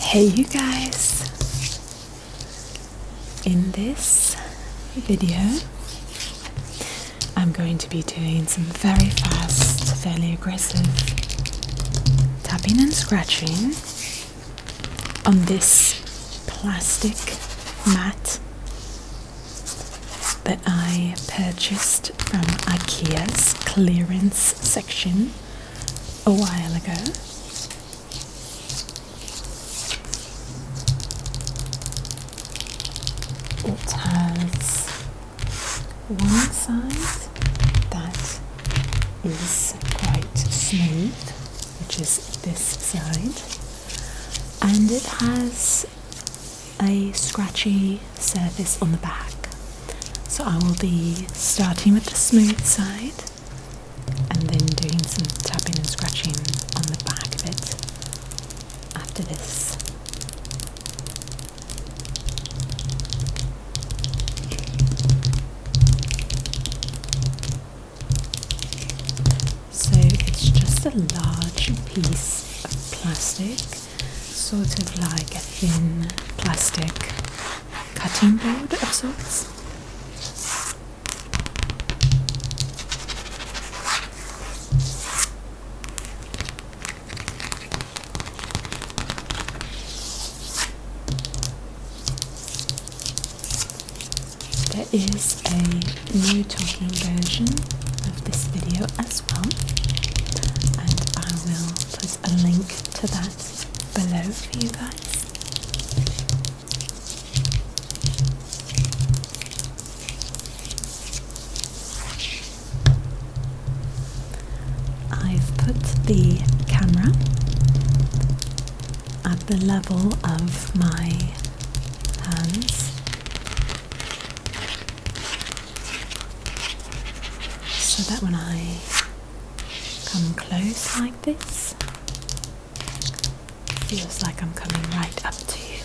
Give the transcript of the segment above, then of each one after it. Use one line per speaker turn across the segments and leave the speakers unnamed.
Hey you guys, in this video I'm going to be doing some very fast, fairly aggressive tapping and scratching on this plastic mat that I purchased from IKEA's clearance section a while ago. It has one side that is quite smooth, which is this side, and it has a scratchy surface on the back. So I will be starting with the smooth side and then doing some tapping and scratching on the back of it after this. So it's just a large piece of plastic, sort of like a thin plastic cutting board of sorts. There is a new talking version of this video as well, and I will put a link to that below for you guys. I've put the camera at the level of my hands, so that when I come close like this, it feels like I'm coming right up to you.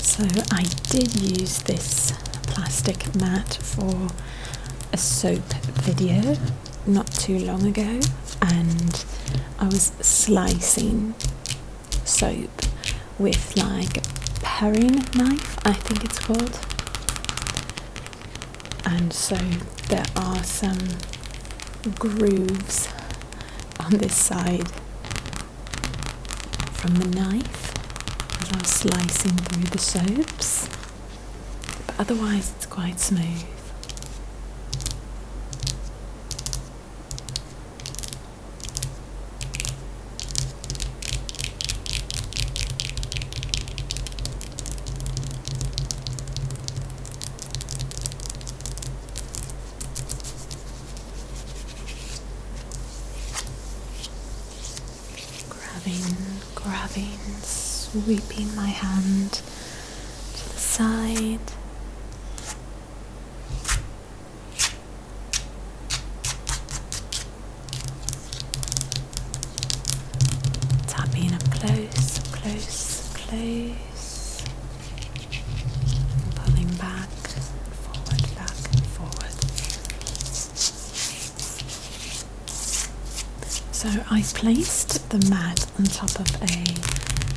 So I did use this plastic mat for a soap video not too long ago, and I was slicing soap with like a paring knife, I think it's called, and so there are some grooves on this side from the knife as I was slicing through the soaps, but otherwise it's quite smooth. Grabbing, sweeping my hand to the side. Tapping up close, close, close. And pulling back and forward. So I placed the mat on top of a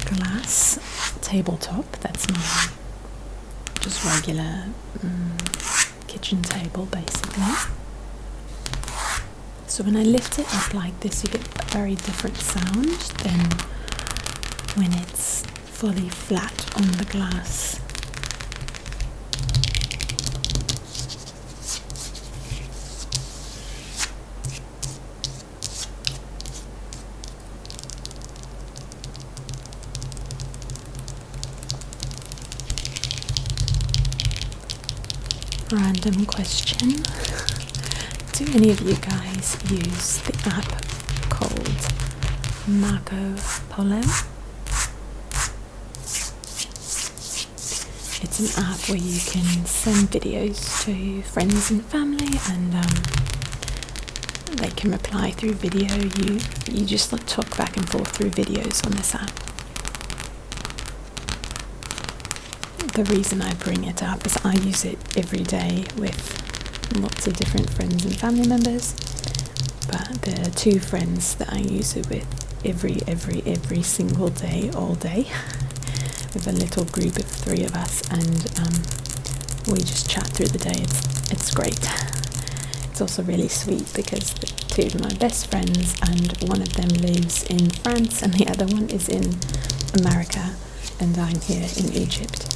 glass tabletop. That's my just regular kitchen table basically. So when I lift it up like this, you get a very different sound than when it's fully flat on the glass. Random question. Do any of you guys use the app called Polo? It's an app where you can send videos to friends and family, and they can reply through video. You just talk back and forth through videos on this app. the reason I bring it up is I use it every day with lots of different friends and family members, but there are two friends that I use it with every single day, all day. With a little group of 3 of us, and we just chat through the day. It's great. It's also really sweet because the 2 of my best friends, and one of them lives in France and the other one is in America, and I'm here in Egypt.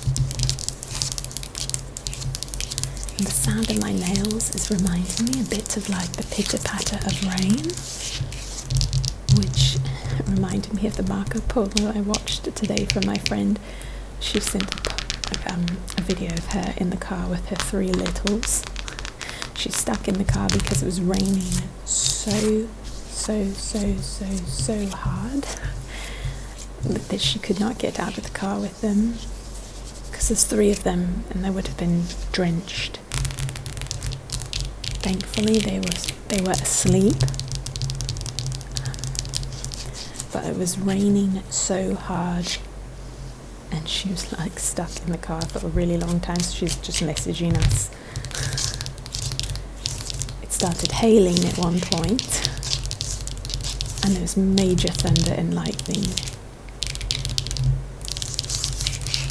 And the sound of my nails is reminding me a bit of like the pitter-patter of rain, which reminded me of the Marco Polo I watched today from my friend. She sent a video of her in the car with her 3 littles. She's stuck in the car because it was raining so hard that she could not get out of the car with them, because there's 3 of them and they would have been drenched. Thankfully they were asleep, but it was raining so hard and she was like stuck in the car for a really long time, so she's just messaging us. It started hailing at one point and there was major thunder and lightning.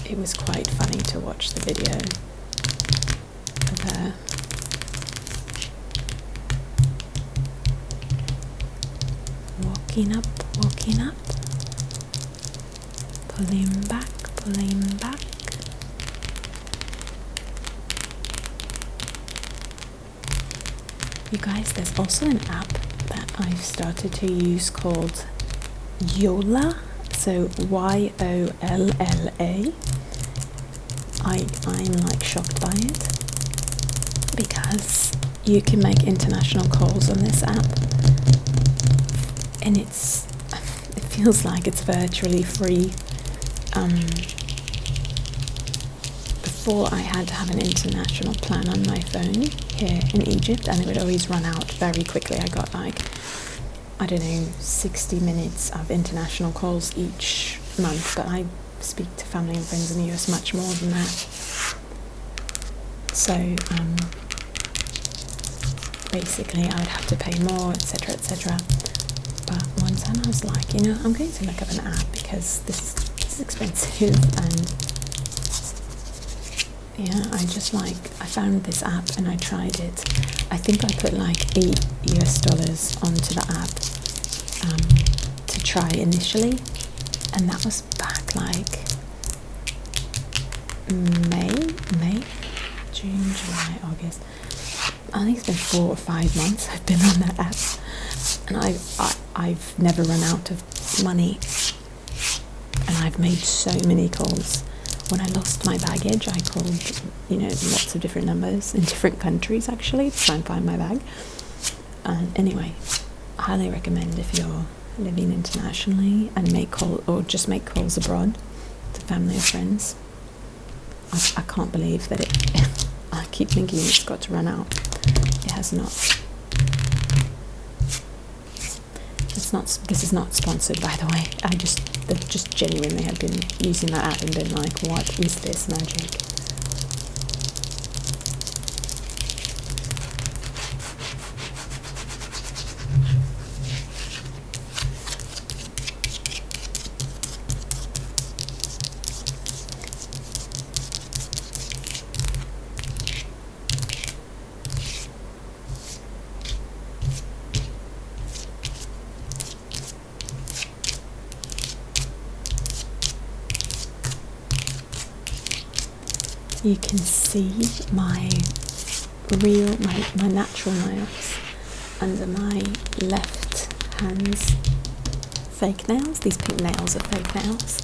It was quite funny to watch the video of her. Walking up, pulling back. You guys, there's also an app that I've started to use called Yolla, so Yolla. I'm like shocked by it because you can make international calls on this app, and it feels like it's virtually free. Before I had to have an international plan on my phone here in Egypt, and it would always run out very quickly. I got like, I don't know, 60 minutes of international calls each month, but I speak to family and friends in the US much more than that. So basically I would have to pay more, etc, etc. But one time I was like, you know, I'm going to look up an app because this is expensive, and yeah, I found this app and I tried it. I think I put like $8 onto the app to try initially, and that was back like May, June, July, August. I think it's been 4 or 5 months I've been on that app, and I've never run out of money, and I've made so many calls. When I lost my baggage, I called, you know, lots of different numbers in different countries actually to try and find my bag. Anyway, I highly recommend if you're living internationally and make calls abroad to family or friends. I can't believe that I keep thinking it's got to run out. It has not. This is not sponsored, by the way. I just genuinely have been using that app and been like, what is this magic? You can see my natural nails under my left hand's fake nails. These pink nails are fake nails,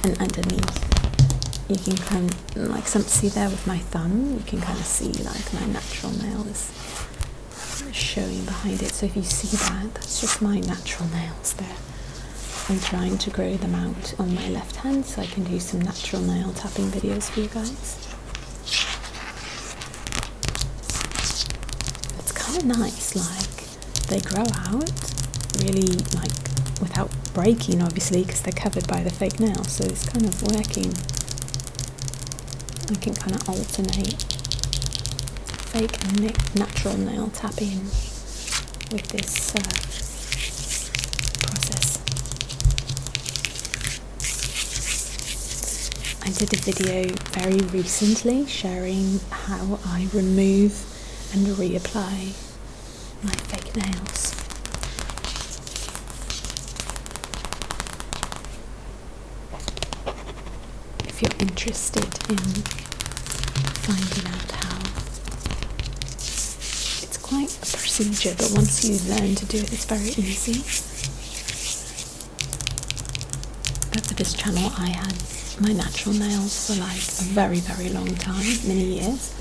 and underneath you can kind of like see there with my thumb. You can kind of see like my natural nails showing behind it. So if you see that, that's just my natural nails there. I'm trying to grow them out on my left hand so I can do some natural nail tapping videos for you guys. It's kind of nice, like they grow out really like without breaking, obviously, because they're covered by the fake nails, so it's kind of working. I can kind of alternate fake and natural nail tapping with this process. I did a video very recently sharing how I remove and reapply my fake nails. If you're interested in finding out how, it's quite a procedure, but once you learn to do it, it's very easy. But for this channel, I had my natural nails for like a very, very long time, many years,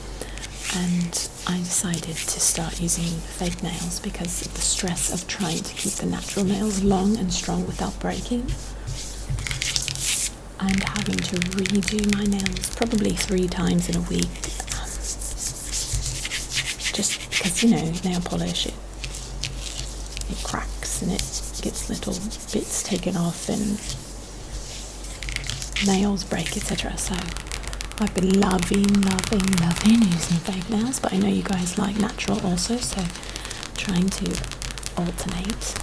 and I decided to start using fake nails because of the stress of trying to keep the natural nails long and strong without breaking, and having to redo my nails probably 3 times in a week, just because, you know, nail polish, it cracks and it gets little bits taken off and nails break, etc. So I've been loving using fake nails, but I know you guys like natural also, so trying to alternate.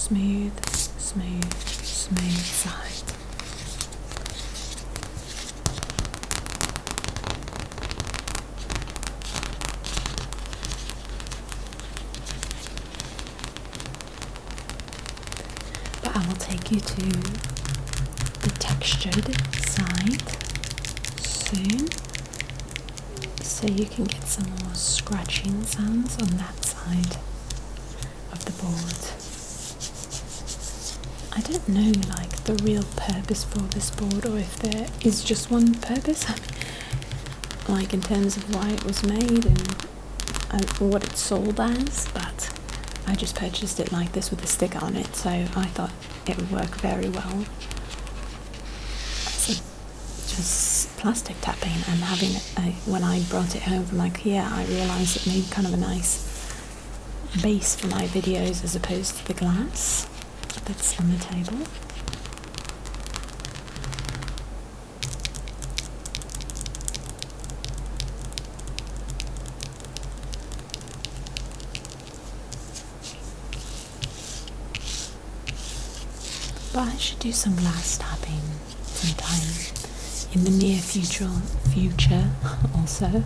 Smooth, smooth, smooth side. But I will take you to the textured side soon, so you can get some more scratching sounds on that side of the board. I don't know like the real purpose for this board, or if there is just one purpose, like in terms of why it was made and what it's sold as, but I just purchased it like this with a sticker on it, so I thought it would work very well as just plastic tapping. And having it, when I brought it home from IKEA, I realised it made kind of a nice base for my videos as opposed to the glass that's on the table. But I should do some glass tapping sometime in the near future also.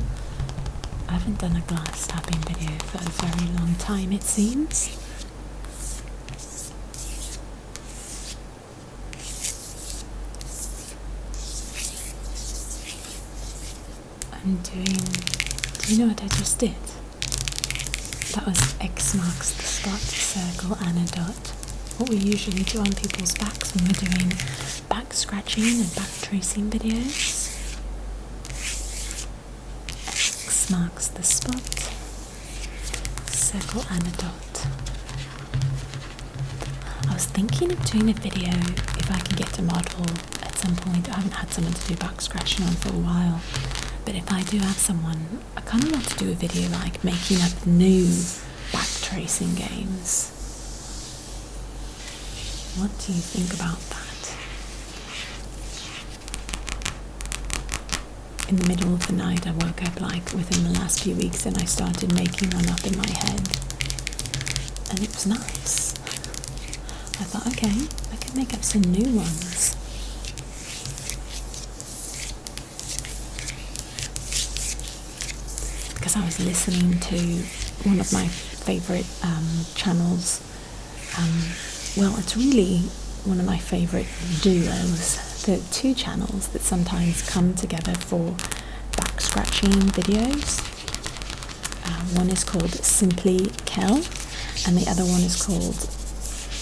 I haven't done a glass tapping video for a very long time, it seems. Do you know what I just did? That was X marks the spot, circle and a dot. What we usually do on people's backs when we're doing back scratching and back tracing videos. X marks the spot, circle and a dot. I was thinking of doing a video if I can get a model at some point. I haven't had someone to do back scratching on for a while. But if I do have someone, I kind of want to do a video like making up new back tracing games. What do you think about that? In the middle of the night, I woke up like within the last few weeks and I started making one up in my head. And it was nice. I thought, okay, I can make up some new ones. Because I was listening to one of my favourite channels. Well, it's really one of my favourite duos. There are 2 channels that sometimes come together for back scratching videos. One is called Simply Kel, and the other one is called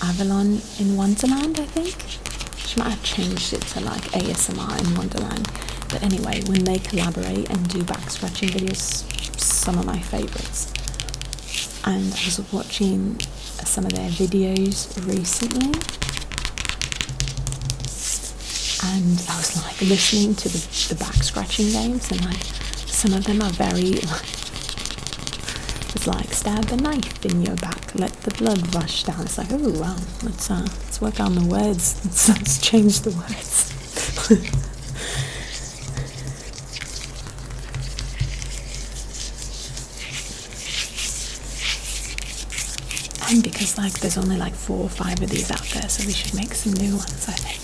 Avalon in Wonderland, I think. She might have changed it to like ASMR in Wonderland. But anyway, when they collaborate and do back scratching videos, some of my favourites. And I was watching some of their videos recently, and I was like listening to the back scratching games, and like some of them are very like, It's like stab a knife in your back, let the blood rush down. It's like, oh wow, let's work on the words. Let's change the words. And because like there's only like 4 or 5 of these out there, so we should make some new ones, I think.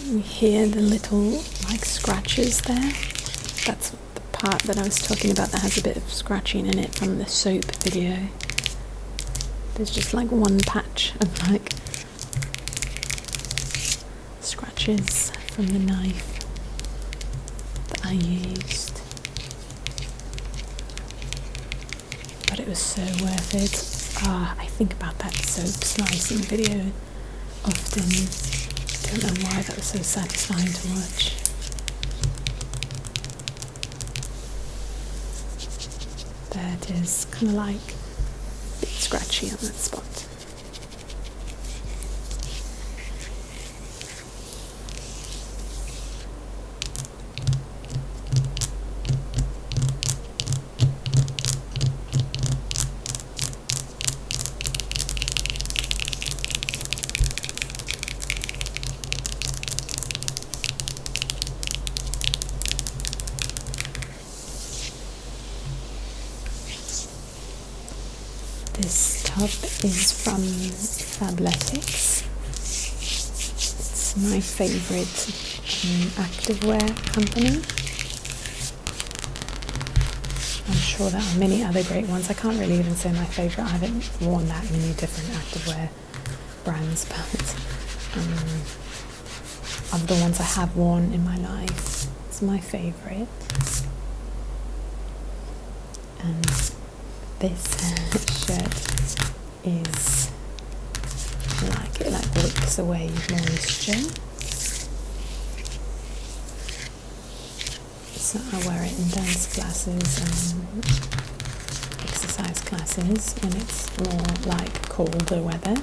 You hear the little like scratches there? That's the part that I was talking about that has a bit of scratching in it from the soap video. There's just like one patch of like scratches from the knife that I used. But it was so worth it. I think about that soap slicing video often. I don't know why that was so satisfying to watch. There it is, kind of like a bit scratchy on that spot. This top is from Fabletics. It's my favourite activewear company. I'm sure there are many other great ones. I can't really even say my favourite. I haven't worn that many different activewear brands, but of the ones I have worn in my life, it's my favourite. And this shirt is like, it like wicks away moisture. So I wear it in dance classes and exercise classes when it's more like colder weather.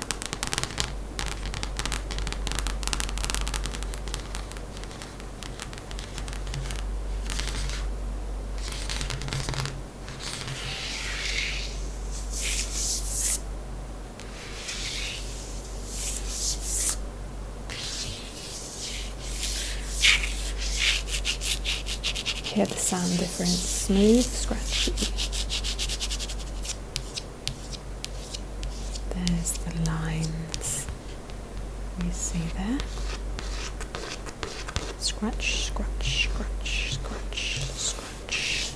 Hear the sound difference, smooth, scratchy. There's the lines you see there. Scratch, scratch, scratch, scratch, scratch.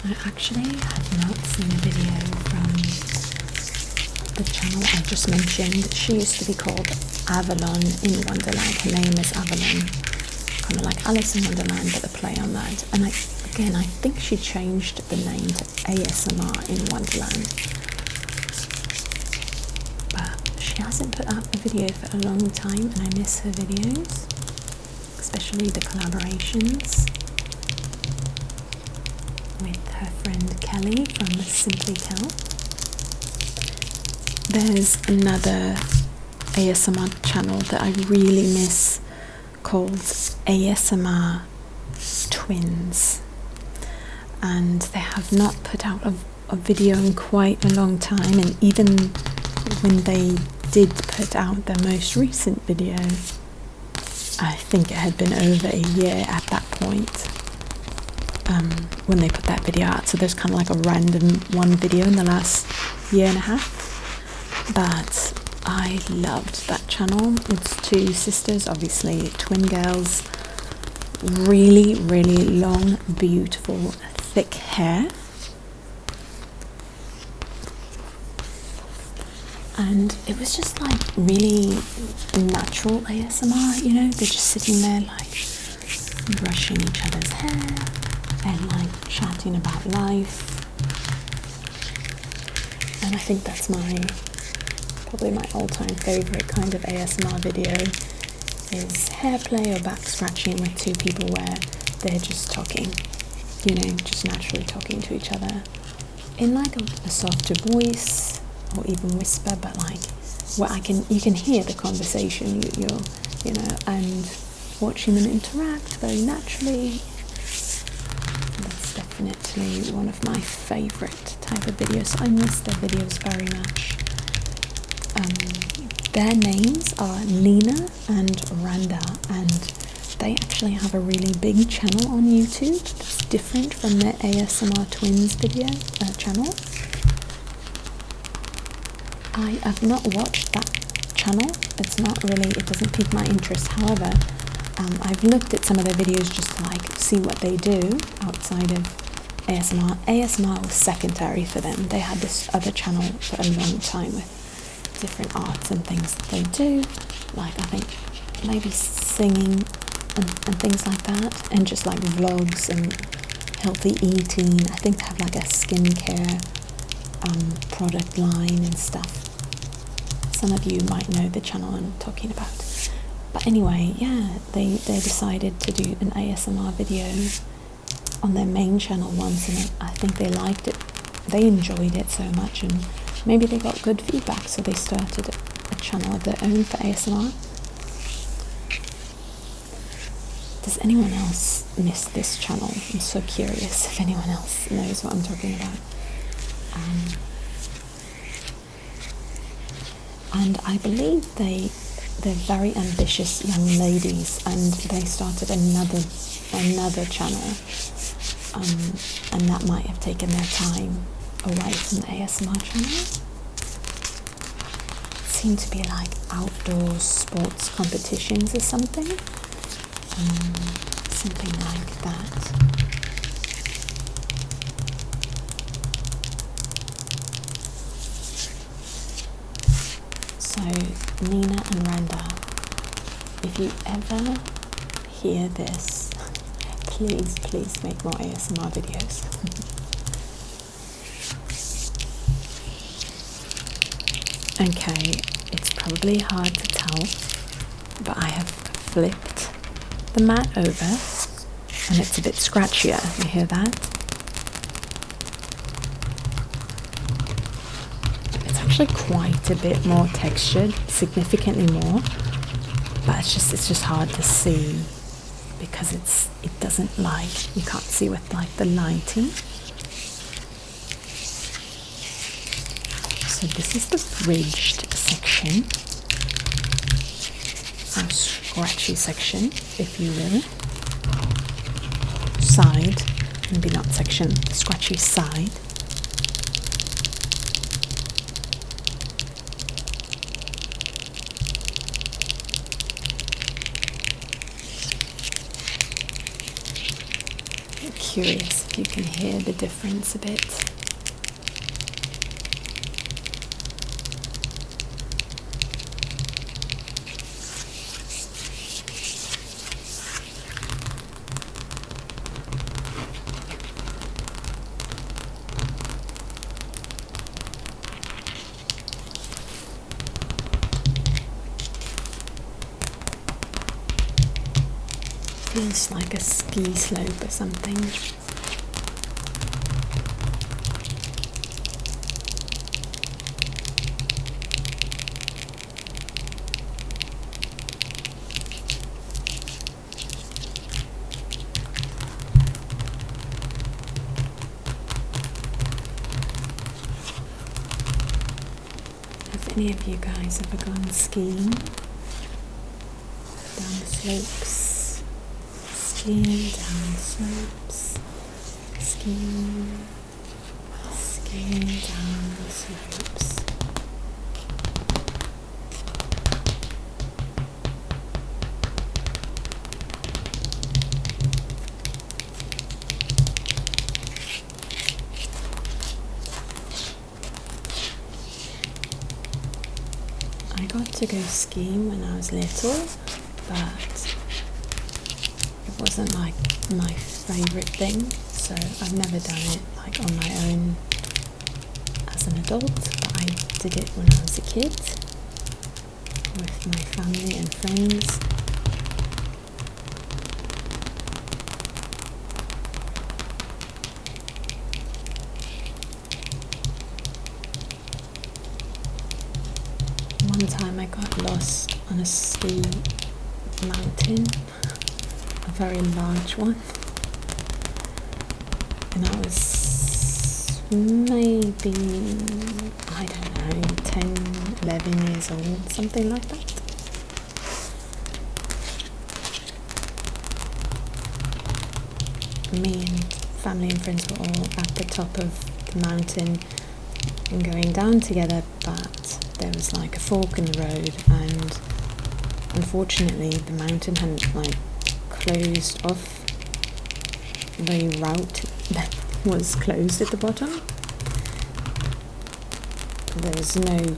I actually have not seen a video from the channel I just mentioned. She used to be called Avalon in Wonderland. Her name is Avalon, kind of like Alice in Wonderland, but a play on that. And I think she changed the name to ASMR in Wonderland. But she hasn't put up a video for a long time, and I miss her videos, especially the collaborations with her friend Kelly from Simply Tell. There's another ASMR channel that I really miss called ASMR Twins, and they have not put out a video in quite a long time, and even when they did put out their most recent video, I think it had been over a year at that point. When they put that video out, so there's kind of like a random one video in the last year and a half, but I loved that channel. It's two sisters, obviously twin girls, really long, beautiful, thick hair, And it was just like really natural ASMR, you know, they're just sitting there like brushing each other's hair and like chatting about life. And I think that's probably my all-time favorite kind of ASMR video is hair play or back scratching with two people where they're just talking, you know, just naturally talking to each other in like a softer voice or even whisper, but like where you can hear the conversation, you know, and watching them interact very naturally. That's definitely one of my favorite type of videos. I miss their videos very much. Their names are Nina and Randa, and they actually have a really big channel on YouTube that's different from their ASMR Twins video channel. I have not watched that channel. It doesn't pique my interest. However, I've looked at some of their videos just to like see what they do outside of ASMR. ASMR was secondary for them. They had this other channel for a long time with different arts and things that they do, like I think maybe singing and things like that, and just like vlogs and healthy eating. I think they have like a skincare product line and stuff. Some of you might know the channel I'm talking about. But anyway, yeah, they decided to do an ASMR video on their main channel once, and I think they liked it. They enjoyed it so much, and maybe they got good feedback, so they started a channel of their own for ASMR. Does anyone else miss this channel? I'm so curious if anyone else knows what I'm talking about. And I believe they're very ambitious young ladies, and they started another channel, and that might have taken their time away from the ASMR channel. It seemed to be like outdoor sports competitions or something, something like that. So Nina and Randa, if you ever hear this, please make more ASMR videos. Okay, it's probably hard to tell, but I have flipped the mat over and it's a bit scratchier. You hear that? It's actually quite a bit more textured, significantly more, but it's just hard to see because it doesn't like, you can't see with like the lighting. So this is the ridged section, or scratchy section, if you will. Side, maybe not section, scratchy side. I'm curious if you can hear the difference a bit. Feels like a ski slope or something. Have any of you guys ever gone skiing? Down the slopes? Skiing down the slopes, skiing down the slopes. I got to go skiing when I was little, but it wasn't like my favourite thing, so I've never done it like on my own as an adult, but I did it when I was a kid with my family and friends. One time I got lost on a ski mountain, a very large one, and I was maybe, I don't know, 10, 11 years old, something like that. Me and family and friends were all at the top of the mountain and going down together, but there was like a fork in the road, and unfortunately the mountain hadn't like closed off the route that was closed at the bottom. There was no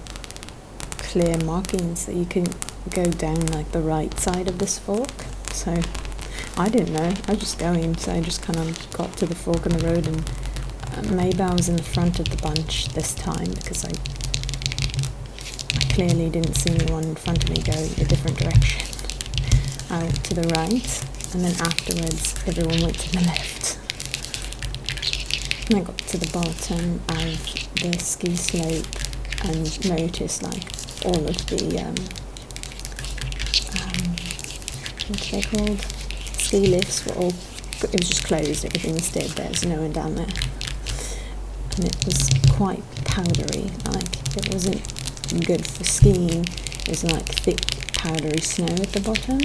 clear markings that you can go down like the right side of this fork, so I didn't know, I was just going, so I just kind of got to the fork in the road, and maybe I was in the front of the bunch this time because I clearly didn't see anyone in front of me go a different direction, out to the right, and then afterwards everyone went to the left. And I got to the bottom of the ski slope and noticed like all of the what are they called? Ski lifts were all, it was just closed, everything was dead, there's no one down there. And it was quite powdery, like it wasn't good for skiing. It was like thick powdery snow at the bottom,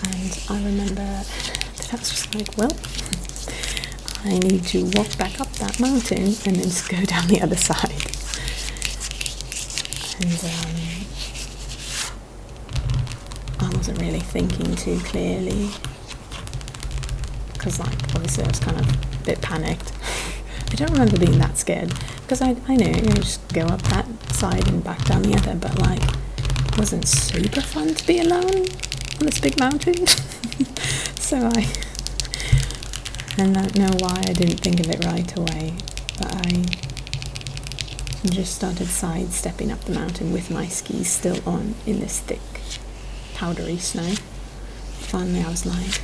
and I remember that I was just like, well, I need to walk back up that mountain and then just go down the other side. And I wasn't really thinking too clearly because like obviously I was kind of a bit panicked. I don't remember being that scared because I knew you just go up that side and back down the other, but like it wasn't super fun to be alone on this big mountain. So I don't know why I didn't think of it right away, but I just started sidestepping up the mountain with my skis still on in this thick powdery snow. Finally I was like,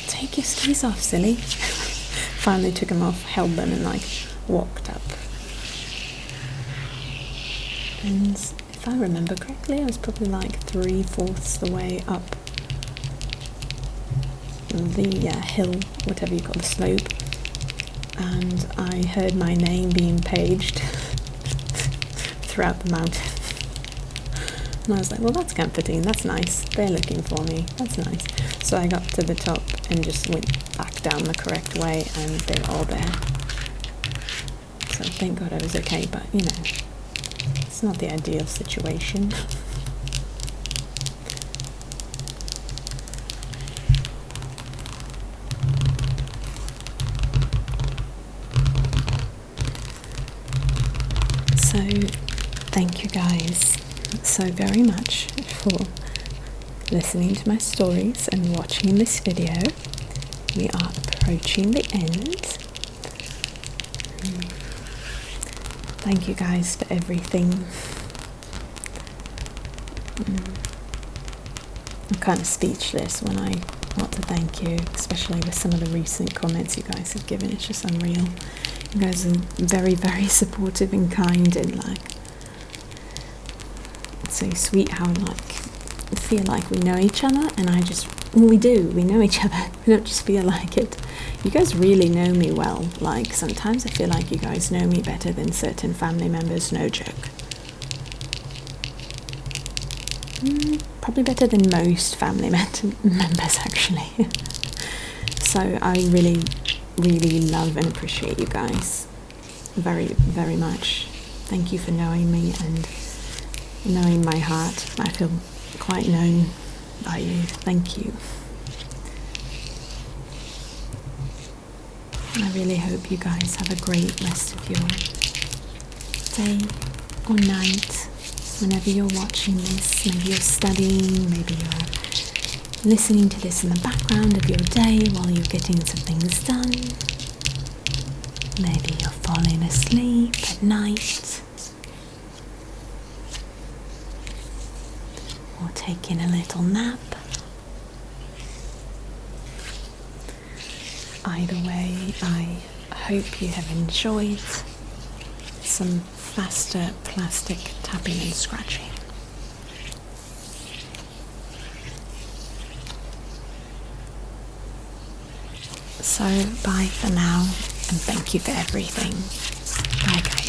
take your skis off, silly. Finally took them off, held them, and like walked up. And if I remember correctly, I was probably like 3/4 the way up the hill, whatever you call the slope, and I heard my name being paged throughout the mountain. And I was like, well, that's comforting, that's nice, they're looking for me, that's nice. So I got to the top and just went back down the correct way, and they were all there. So thank God I was okay, but you know, it's not the ideal situation. So thank you guys so very much for listening to my stories and watching this video. We are approaching the end. Thank you guys for everything. I'm kind of speechless when I want to thank you, especially with some of the recent comments you guys have given. It's just unreal. You guys are very, very supportive and kind, and like it's so sweet how like I feel like we know each other, and we know each other. We don't just feel like it. You guys really know me well. Like sometimes I feel like you guys know me better than certain family members, no joke. Probably better than most family members actually. So I really, really love and appreciate you guys very, very much. Thank you for knowing me and knowing my heart. I feel quite known by you. Thank you. I really hope you guys have a great rest of your day or night, whenever you're watching this. Maybe you're studying, maybe you're listening to this in the background of your day while you're getting some things done. Maybe you're falling asleep at night, or taking a little nap. Either way, I hope you have enjoyed some faster plastic tapping and scratching. So bye for now, and thank you for everything. Bye guys.